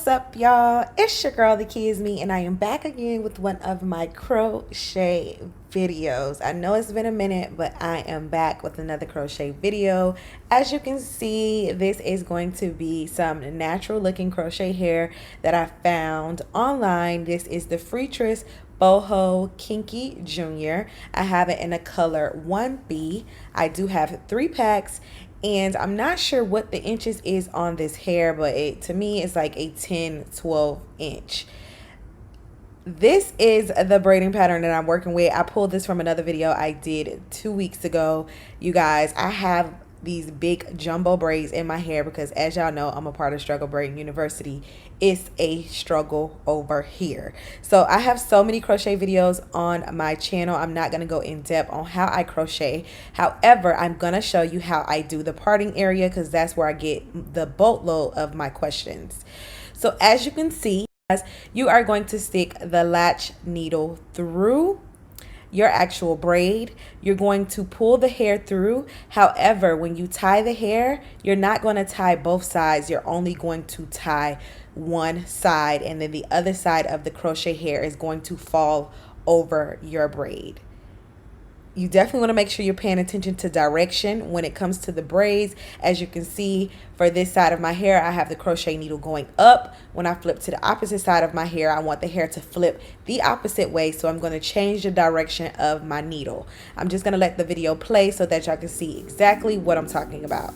What's up, y'all? It's your girl, TheKeyisME, and I am back again with one of my crochet videos. I know it's been a minute, but I am back with another crochet video. As you can see, this is going to be some natural looking crochet hair that I found online. This is the Freetress Boho Kinky Junior. I have it in a color 1B. I do have 3 packs. And I'm not sure what the inches is on this hair, but to me it's like a 10-12 inch. This is the braiding pattern that I'm working with. I pulled this from another video I did 2 weeks ago. You guys, I have these big jumbo braids in my hair because, as y'all know, I'm a part of Struggle Braiding University. It's a struggle over here. So I have so many crochet videos on my channel. I'm not going to go in depth on how I crochet. However, I'm going to show you how I do the parting area because that's where I get the boatload of my questions. So as you can see, you are going to stick the latch needle through your actual braid. You're going to pull the hair through. However, when you tie the hair, you're not going to tie both sides. You're only going to tie one side, and then the other side of the crochet hair is going to fall over your braid. You definitely want to make sure you're paying attention to direction when it comes to the braids. As you can see, for this side of my hair, I have the crochet needle going up. When I flip to the opposite side of my hair, I want the hair to flip the opposite way. So I'm going to change the direction of my needle. I'm just going to let the video play so that y'all can see exactly what I'm talking about.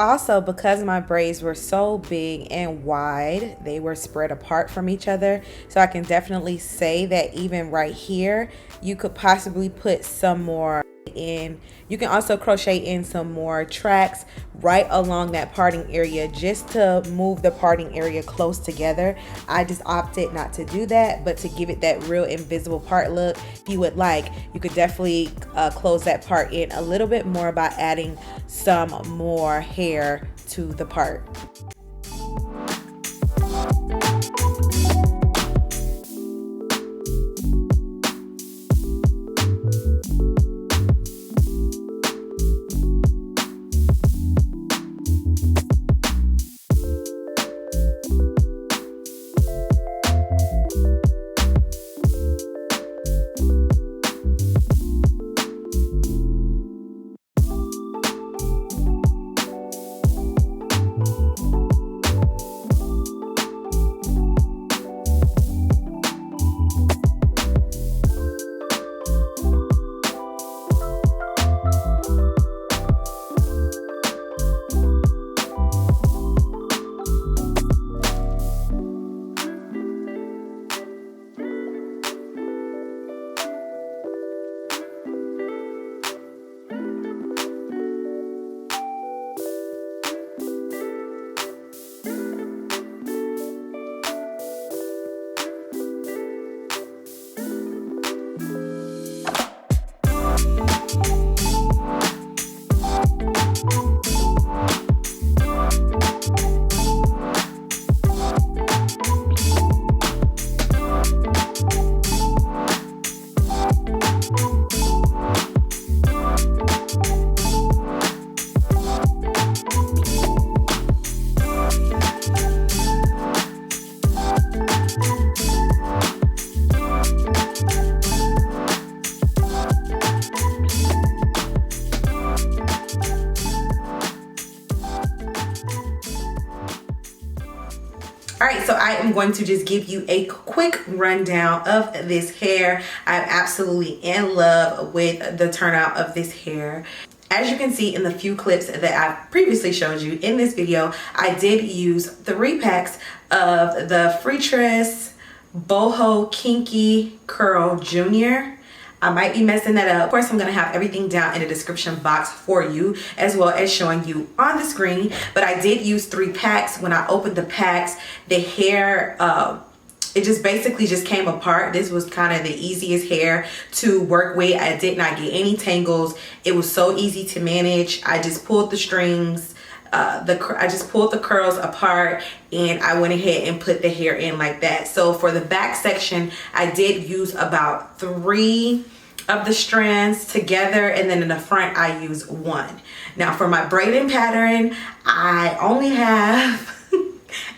Also, because my braids were so big and wide, they were spread apart from each other. So I can definitely say that even right here, you could possibly put some more in. You can also crochet in some more tracks right along that parting area just to move the parting area close together. I just opted not to do that, but to give it that real invisible part look. If you would like, you could definitely close that part in a little bit more by adding some more hair to the part. right, so I am going to just give you a quick rundown of this hair. I'm absolutely in love with the turnout of this hair. As you can see in the few clips that I've previously showed you in this video, I did use 3 packs of the Freetress Boho Kinky Curl Junior. I might be messing that up. Of course, I'm going to have everything down in the description box for you, as well as showing you on the screen. But I did use 3 packs. When I opened the packs, the hair, it just basically just came apart. This was kind of the easiest hair to work with. I did not get any tangles. It was so easy to manage. I just pulled the strings. I just pulled the curls apart and I went ahead and put the hair in like that. So for the back section, I did use about 3 of the strands together, and then in the front I use 1. Now for my braiding pattern, I only have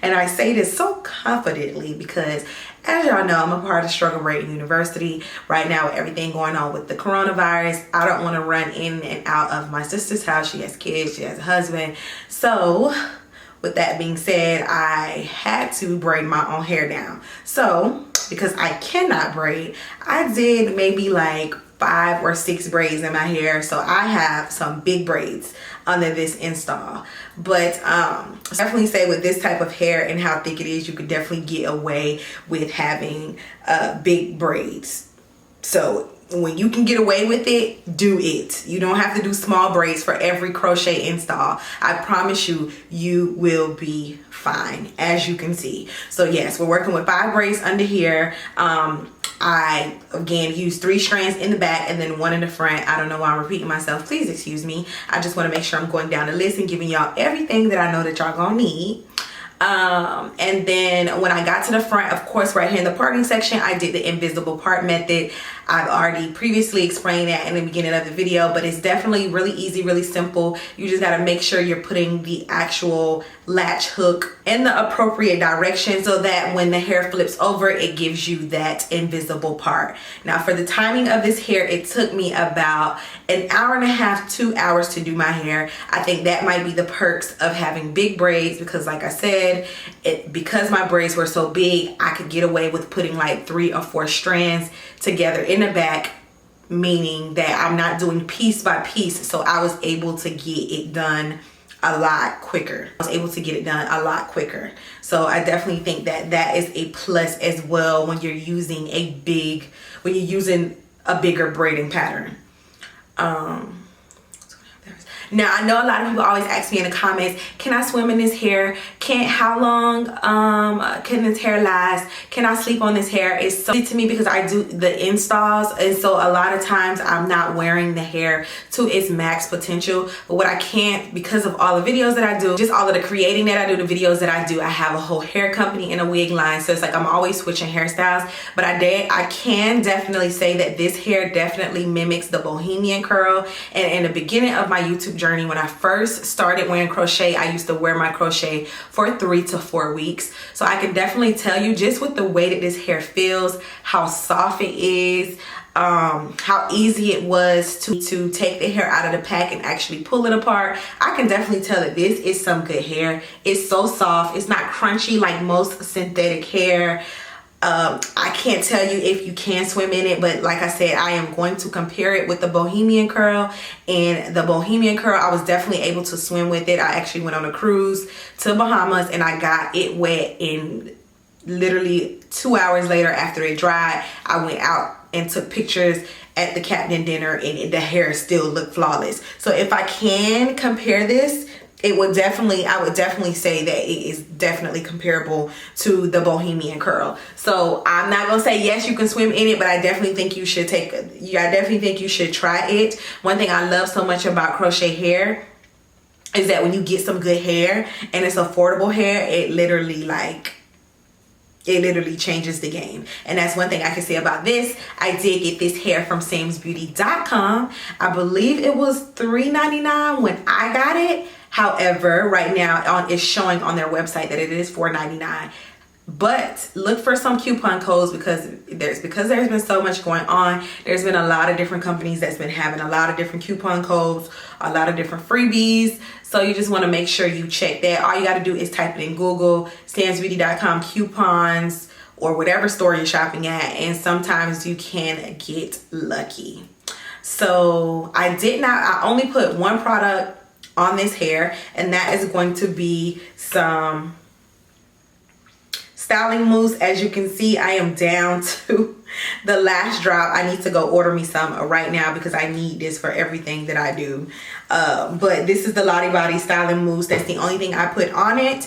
and I say this so confidently because, as y'all know, I'm a part of Struggle Braiding University. Right now, with everything going on with the coronavirus, I don't want to run in and out of my sister's house. She has kids, she has a husband. So with that being said, I had to braid my own hair down. So because I cannot braid, I did maybe like 5 or 6 braids in my hair. So I have some big braids under this install. But definitely say with this type of hair and how thick it is, you could definitely get away with having big braids. So when you can get away with it, do it. You don't have to do small braids for every crochet install. I promise you, you will be fine, as you can see. So yes, we're working with 5 braids under here. I again used 3 strands in the back and then 1 in the front. I don't know why I'm repeating myself, please excuse me. I just want to make sure I'm going down the list and giving y'all everything that I know that y'all gonna need. And then when I got to the front, of course, right here in the parting section, I did the invisible part method. I've already previously explained that in the beginning of the video, but it's definitely really easy, really simple. You just got to make sure you're putting the actual latch hook in the appropriate direction so that when the hair flips over, it gives you that invisible part. Now for the timing of this hair, it took me about an hour and a half, 2 hours to do my hair. I think that might be the perks of having big braids because like I said, because my braids were so big, I could get away with putting like 3 or 4 strands together in the back, meaning that I'm not doing piece by piece. So I was able to get it done a lot quicker. So I definitely think that that is a plus as well when you're using a bigger braiding pattern. Now I know a lot of people always ask me in the comments, can I swim in this hair? How long can this hair last? Can I sleep on this hair? It's so to me because I do the installs, and so a lot of times I'm not wearing the hair to its max potential. But what I can't, because of all the videos that I do, just all of the creating that I do, the videos that I do, I have a whole hair company and a wig line, so it's like I'm always switching hairstyles. But I can definitely say that this hair definitely mimics the bohemian curl. And in the beginning of my YouTube journey, when I first started wearing crochet, I used to wear my crochet for 3 to 4 weeks. So I can definitely tell you just with the way that this hair feels, how soft it is, how easy it was to take the hair out of the pack and actually pull it apart. I can definitely tell that this is some good hair. It's so soft. It's not crunchy like most synthetic hair. I can't tell you if you can swim in it, but like I said, I am going to compare it with the bohemian curl. And the bohemian curl, I was definitely able to swim with it. I actually went on a cruise to Bahamas and I got it wet in literally 2 hours later after it dried. I went out and took pictures at the captain dinner and the hair still looked flawless. So if I can compare this, I would definitely say that it is definitely comparable to the bohemian curl. So I'm not gonna say yes you can swim in it, but I definitely think you should try it. One thing I love so much about crochet hair is that when you get some good hair and it's affordable hair, it literally changes the game. And that's one thing I can say about this. I did get this hair from samsbeauty.com. I believe it was $3.99 when I got it. However, right now it's showing on their website that it is $4.99. But look for some coupon codes because there's been so much going on. There's been a lot of different companies that's been having a lot of different coupon codes, a lot of different freebies. So you just want to make sure you check that. All you got to do is type it in Google, stansbeauty.com coupons, or whatever store you're shopping at, and sometimes you can get lucky. So I only put one product on this hair, and that is going to be some styling mousse. As you can see, I am down to the last drop. I need to go order me some right now because I need this for everything that I do. But this is the Lottie Body styling mousse. That's the only thing I put on it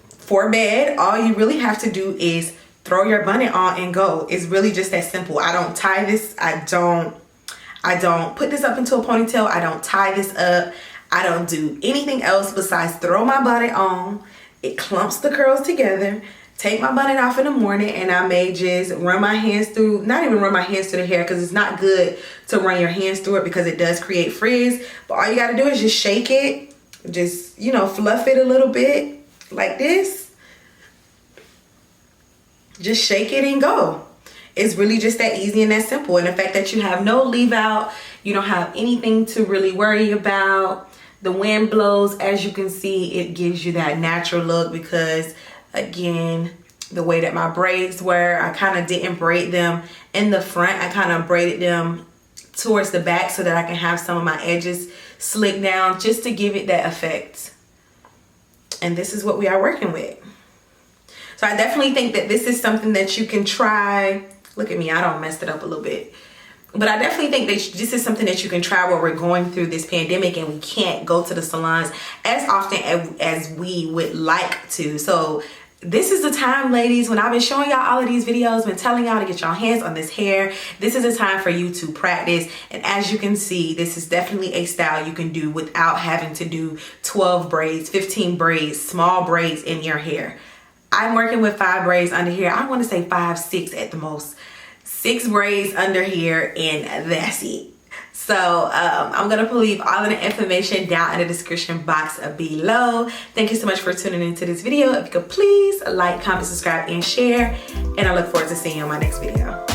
for bed. All you really have to do is throw your bonnet on and go. It's really just that simple. I don't tie this. I don't put this up into a ponytail. I don't tie this up. I don't do anything else besides throw my bonnet on. It clumps the curls together. Take my bonnet off in the morning, and I may just run my hands through, not even run my hands through the hair because it's not good to run your hands through it because it does create frizz. But all you got to do is just shake it. Just, you know, fluff it a little bit like this. Just shake it and go. It's really just that easy and that simple. And the fact that you have no leave out, you don't have anything to really worry about. The wind blows, as you can see, it gives you that natural look because, again, the way that my braids were, I kind of didn't braid them in the front. I kind of braided them towards the back so that I can have some of my edges slick down just to give it that effect. And this is what we are working with. So I definitely think that this is something that you can try. Look at me, I don't messed it up a little bit. But I definitely think that this is something that you can try while we're going through this pandemic and we can't go to the salons as often as we would like to. So this is the time, ladies, when I've been showing y'all all of these videos, been telling y'all to get your hands on this hair. This is a time for you to practice. And as you can see, this is definitely a style you can do without having to do 12 braids, 15 braids, small braids in your hair. I'm working with 5 braids under here. I want to say 5, 6 at the most. 6 braids under here, and that's it. So I'm going to leave all of the information down in the description box below. Thank you so much for tuning into this video. If you could please like, comment, subscribe, and share. And I look forward to seeing you on my next video.